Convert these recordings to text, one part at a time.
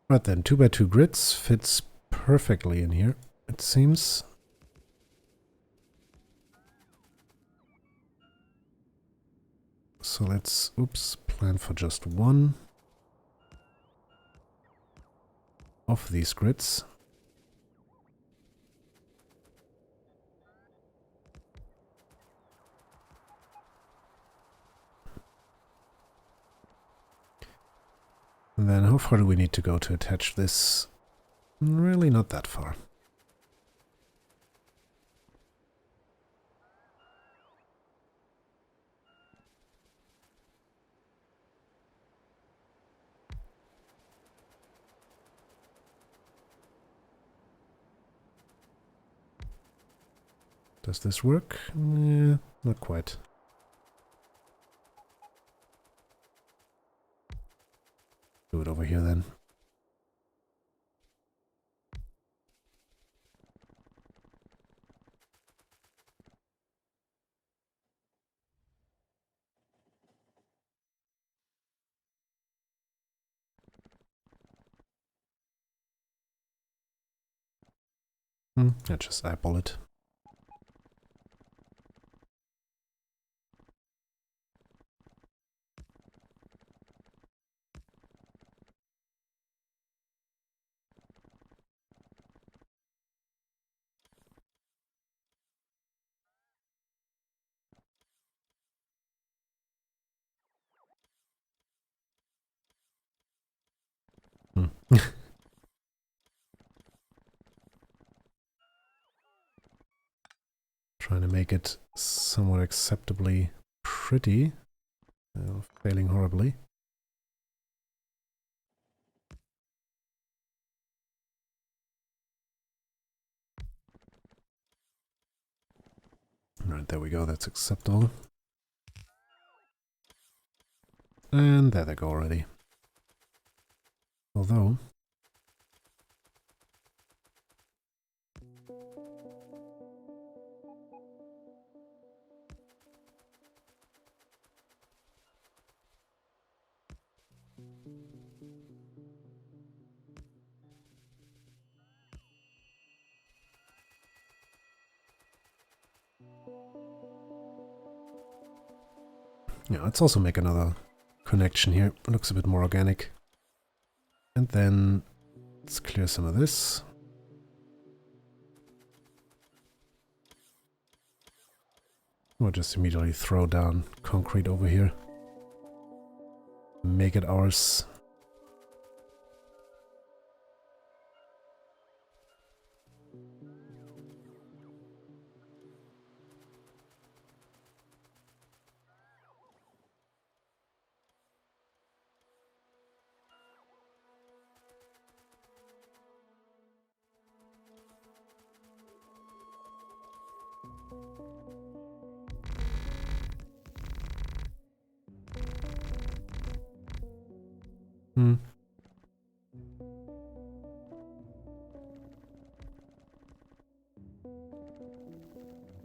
Right then, 2x2 grids fits perfectly in here, it seems. So let's, oops, plan for just one of these grids. And then how far do we need to go to attach this? Really not that far. Does this work? Not quite. Do it over here then. Yeah, just eyeball it. Trying to make it somewhat acceptably pretty. Failing horribly. Right, there we go, that's acceptable. And there they go already. Although... yeah, let's also make another connection here. It looks a bit more organic. And then let's clear some of this. We'll just immediately throw down concrete over here. Make it ours.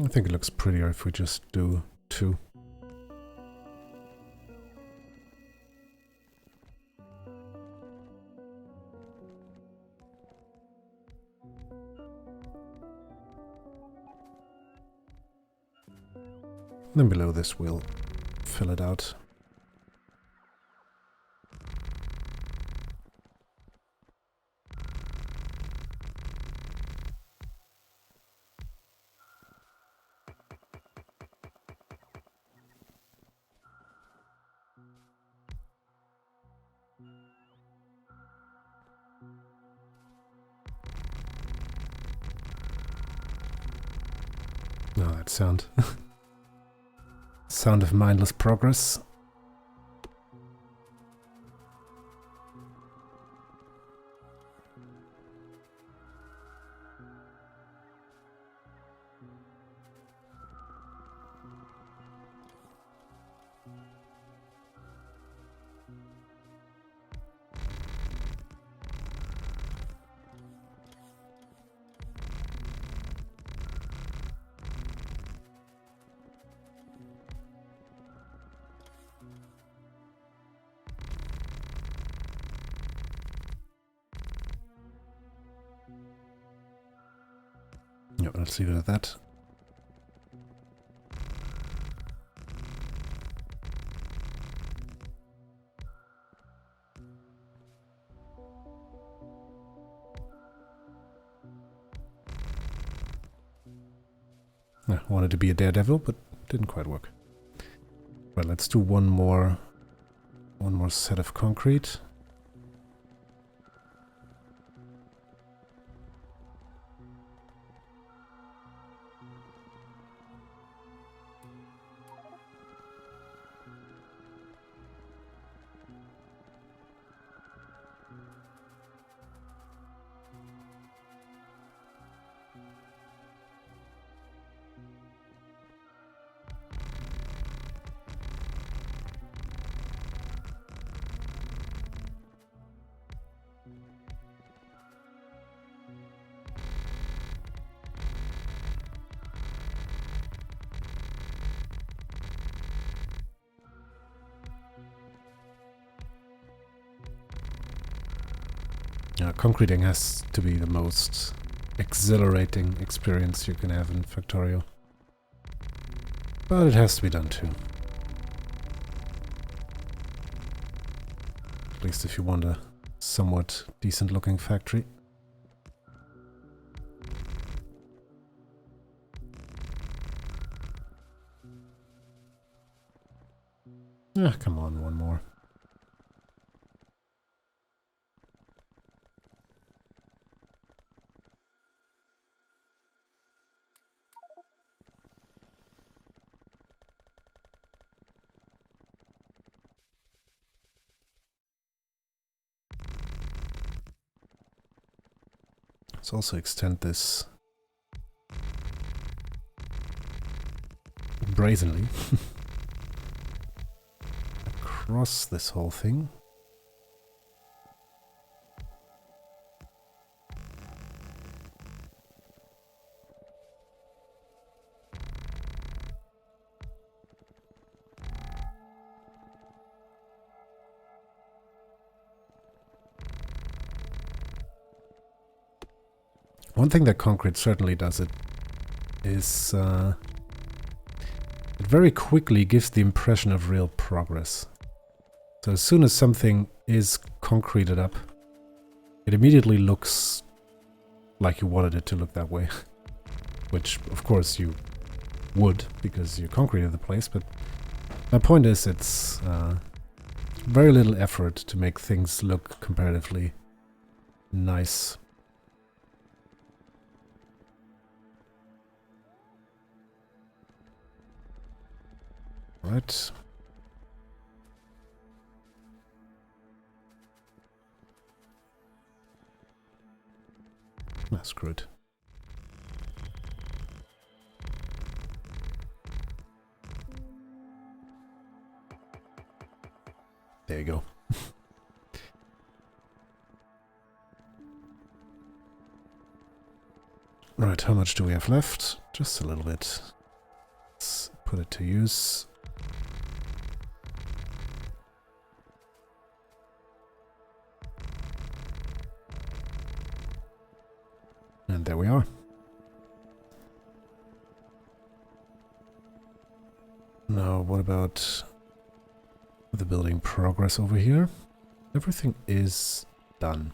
I think it looks prettier if we just do two. Then below this we'll fill it out. Oh, that sound. Sound of mindless progress. Yep, let's leave it at that. I wanted to be a daredevil, but didn't quite work. Right, let's do one more set of concrete. Concreting has to be the most exhilarating experience you can have in Factorio. But it has to be done too. At least if you want a somewhat decent looking factory. Ah, come on, one more. Let's also extend this brazenly across this whole thing. One thing that concrete certainly does it is it very quickly gives the impression of real progress. So as soon as something is concreted up, it immediately looks like you wanted it to look that way. Which, of course, you would, because you concreted the place, but my point is it's very little effort to make things look comparatively nice. Right. Ah, screw it. There you go. Right, how much do we have left? Just a little bit. Let's put it to use. And there we are. Now, what about the building progress over here? Everything is done.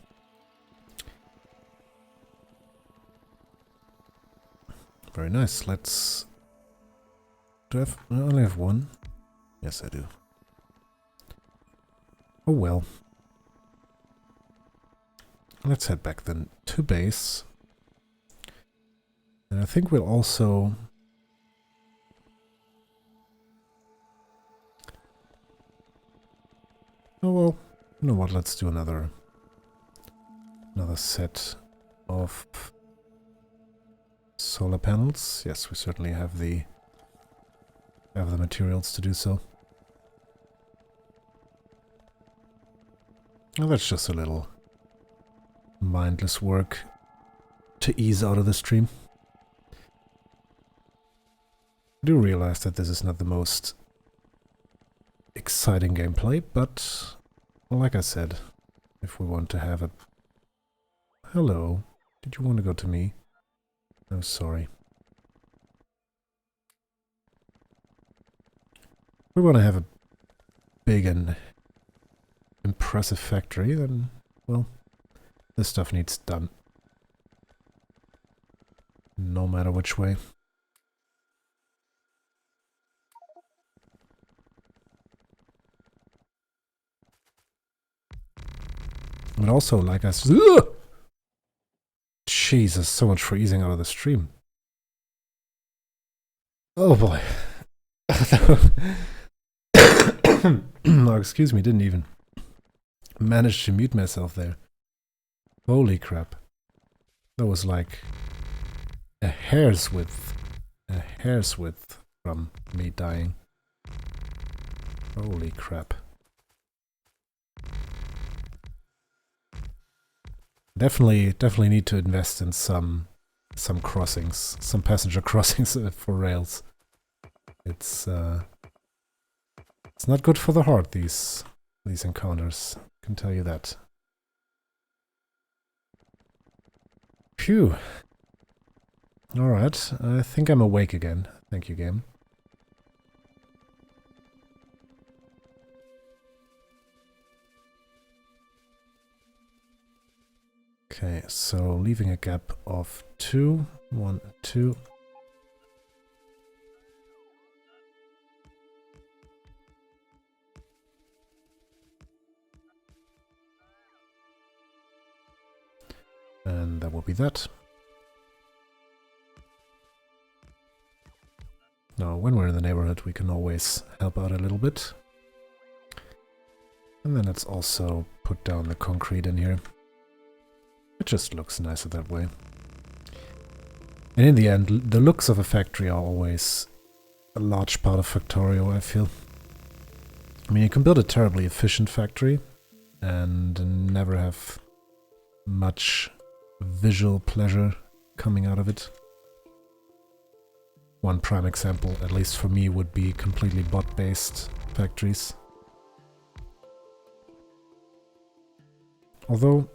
Very nice. Let's... Do I only have one? Yes, I do. Oh well. Let's head back then to base. And I think we'll also... Oh well, you know what, let's do another set of solar panels. Yes, we certainly have the materials to do so. Well, that's just a little mindless work to ease out of the stream. I do realize that this is not the most exciting gameplay, but like I said, if we want to have a... Hello, did you want to go to me? I'm sorry. we want to have a big and impressive factory, then, well, this stuff needs done. No matter which way. But also, like I said, Jesus, so much for easing out of the stream. Oh boy. Oh, excuse me, didn't even manage to mute myself there. Holy crap. That was like a hair's width from me dying. Holy crap. Definitely need to invest in some crossings, some passenger crossings for rails. It's not good for the heart, these encounters, I can tell you that. Phew. Alright, I think I'm awake again. Thank you, game. Okay, so leaving a gap of 2, 1, 2. And that will be that. Now, when we're in the neighborhood, we can always help out a little bit. And then let's also put down the concrete in here. It just looks nicer that way. And in the end, the looks of a factory are always a large part of Factorio, I feel. I mean, you can build a terribly efficient factory and never have much visual pleasure coming out of it. One prime example, at least for me, would be completely bot-based factories. Although,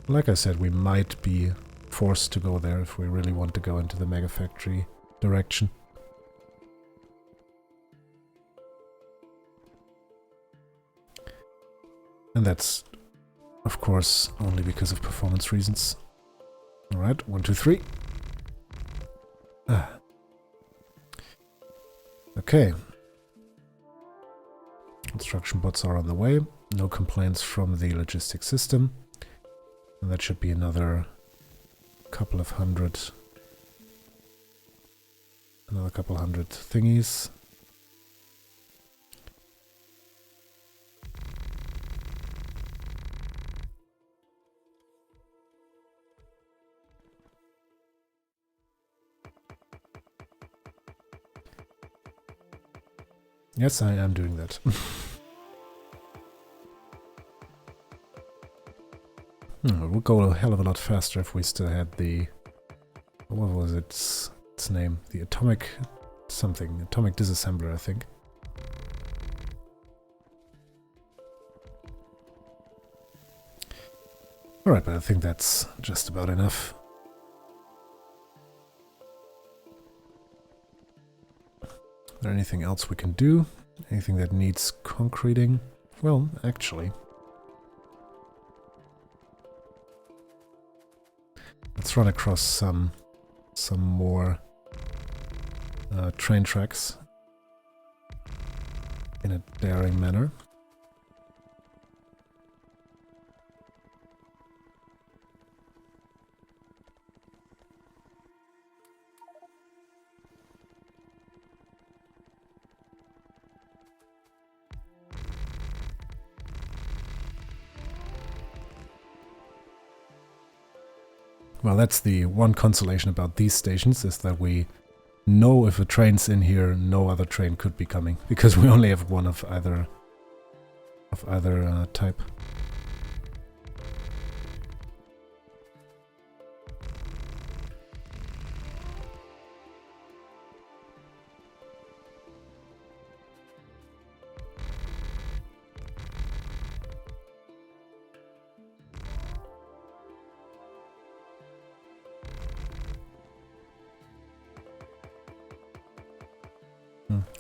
like I said, we might be forced to go there if we really want to go into the mega factory direction. And that's, of course, only because of performance reasons. Alright, 1, 2, 3. Ah. Okay. Construction bots are on the way. No complaints from the logistics system. And that should be another couple of hundred. Another couple hundred thingies. Yes, I am doing that. It would go a hell of a lot faster if we still had the... What was its name? The atomic something. Atomic disassembler, I think. Alright, but I think that's just about enough. Is there anything else we can do? Anything that needs concreting? Well, actually. Let's run across some more train tracks in a daring manner. Well, that's the one consolation about these stations, is that we know if a train's in here, no other train could be coming, because we only have one of either type.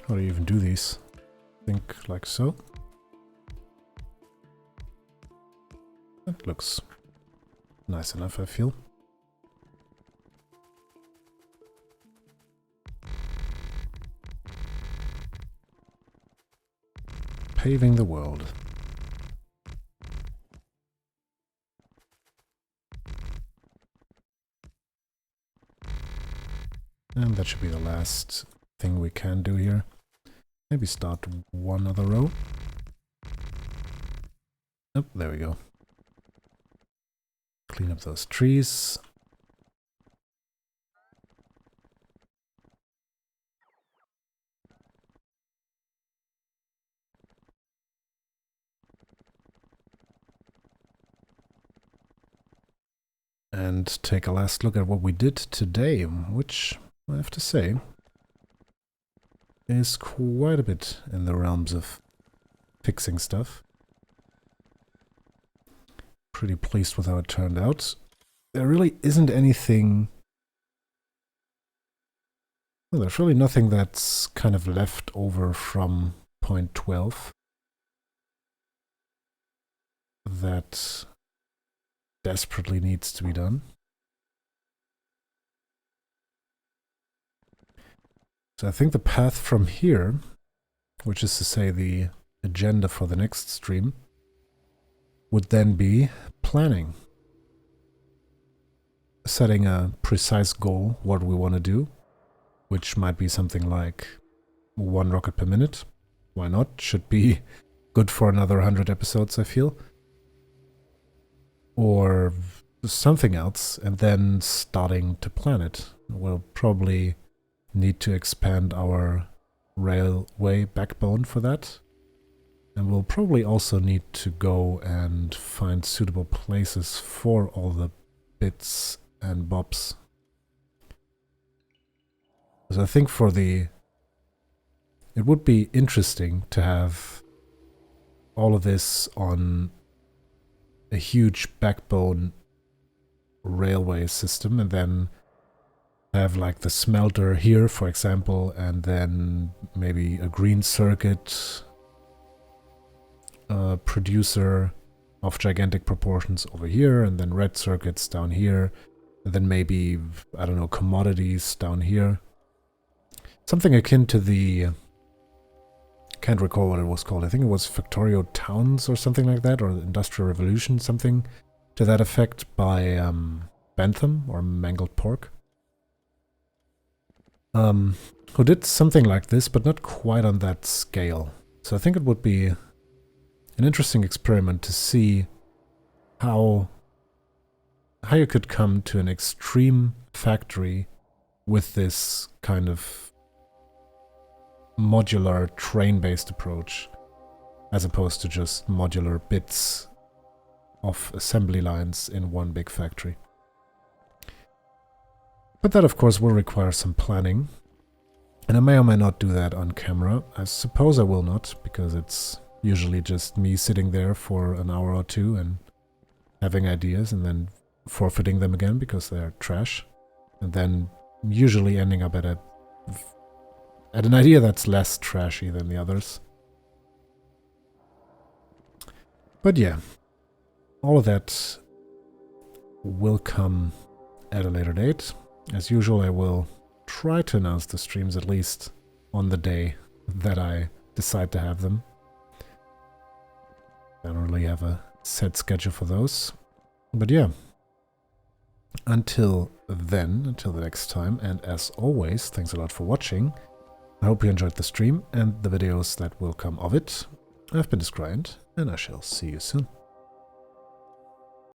How do you even do these? I think like so. That looks nice enough, I feel. Paving the world. And that should be the last thing we can do here. Maybe start one other row. Oh, there we go. Clean up those trees. And take a last look at what we did today, which, I have to say, is quite a bit in the realms of fixing stuff. Pretty pleased with how it turned out. There really isn't anything... Well, there's really nothing that's kind of left over from point 12 that desperately needs to be done. So I think the path from here, which is to say the agenda for the next stream, would then be planning. Setting a precise goal, what we want to do, which might be something like 1 rocket per minute. Why not? Should be good for another 100 episodes, I feel. Or something else, and then starting to plan it. We'll probably need to expand our railway backbone for that. And we'll probably also need to go and find suitable places for all the bits and bobs. So I think for the... It would be interesting to have all of this on a huge backbone railway system, and then have like the smelter here, for example, and then maybe a green circuit producer of gigantic proportions over here, and then red circuits down here, and then maybe, I don't know, commodities down here. Something akin to the... Can't recall what it was called. I think it was Factorio Towns or something like that, or Industrial Revolution, something to that effect, by Bentham or Mangled Pork. Who did something like this, but not quite on that scale. So I think it would be an interesting experiment to see how you could come to an extreme factory with this kind of modular train-based approach, as opposed to just modular bits of assembly lines in one big factory. But that, of course, will require some planning, and I may or may not do that on camera. I suppose I will not, because it's usually just me sitting there for an hour or two and having ideas and then forfeiting them again because they're trash, and then usually ending up at an idea that's less trashy than the others. But yeah, all of that will come at a later date. As usual, I will try to announce the streams at least on the day that I decide to have them. I don't really have a set schedule for those. But yeah, until then, until the next time, and as always, thanks a lot for watching. I hope you enjoyed the stream and the videos that will come of it. I've been Discryant, and I shall see you soon.